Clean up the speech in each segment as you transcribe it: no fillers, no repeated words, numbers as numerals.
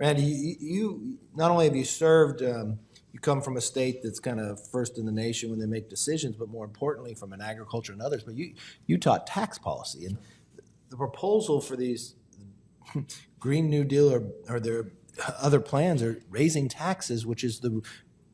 Randy, you not only have you served, you come from a state that's kind of first in the nation when they make decisions, but more importantly from an agriculture and others, but you taught tax policy. And the proposal for these Green New Deal or their other plans are raising taxes, which is the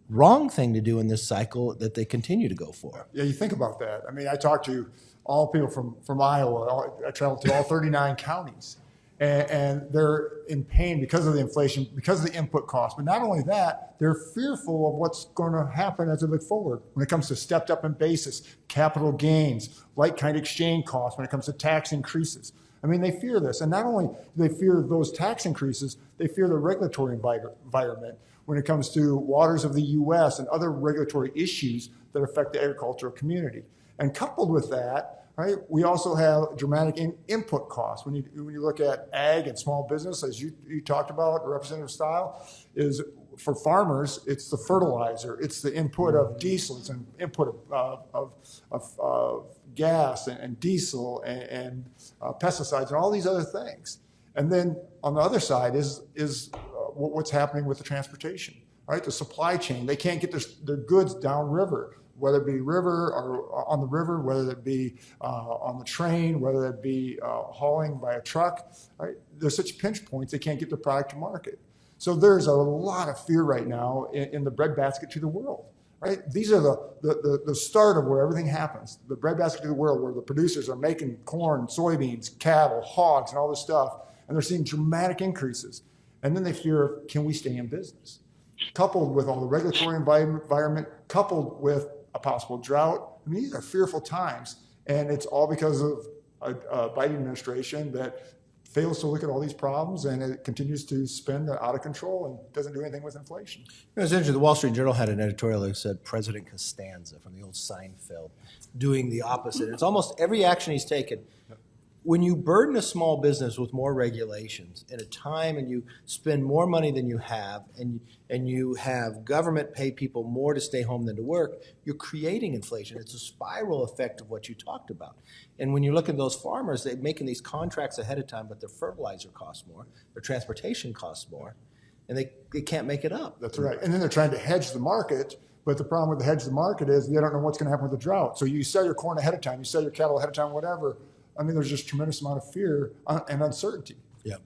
wrong thing to do in this cycle that they continue to go for. Yeah, you think about that. I mean, I talked to all people from Iowa. I traveled to all 39 counties. And they're in pain because of the inflation, because of the input costs. But not only that, they're fearful of what's going to happen as they look forward when it comes to stepped up in basis, capital gains, like-kind exchange costs, when it comes to tax increases. I mean, they fear this. And not only do they fear those tax increases, they fear the regulatory environment when it comes to waters of the U.S. and other regulatory issues that affect the agricultural community. And coupled with that, right, we also have dramatic input costs. When you look at ag and small business, as you talked about, Representative Style, is for farmers, it's the fertilizer, it's the input of diesel, it's an input of gas and diesel and pesticides and all these other things. And then on the other side is what's happening with the transportation, right? The supply chain. They can't get their goods downriver, whether it be river or on the river, whether it be on the train, whether it be hauling by a truck, right? There's such pinch points, they can't get the product to market. So there's a lot of fear right now in the breadbasket to the world, right? These are the start of where everything happens. The breadbasket to the world, where the producers are making corn, soybeans, cattle, hogs, and all this stuff, and they're seeing dramatic increases. And then they fear, can we stay in business? Coupled with all the regulatory environment, coupled with a possible drought. I mean, these are fearful times, and it's all because of a Biden administration that fails to look at all these problems, and it continues to spend out of control and doesn't do anything with inflation. It was interesting. The Wall Street Journal had an editorial that said President Costanza from the old Seinfeld doing the opposite. It's almost every action he's taken. When you burden a small business with more regulations at a time and you spend more money than you have and you have government pay people more to stay home than to work, you're creating inflation. It's a spiral effect of what you talked about. And when you look at those farmers, they're making these contracts ahead of time, but their fertilizer costs more, their transportation costs more, and they can't make it up. That's right. And then they're trying to hedge the market. But the problem with the hedge the market is they don't know what's going to happen with the drought. So you sell your corn ahead of time, you sell your cattle ahead of time, whatever. I mean, there's just a tremendous amount of fear and uncertainty. Yeah.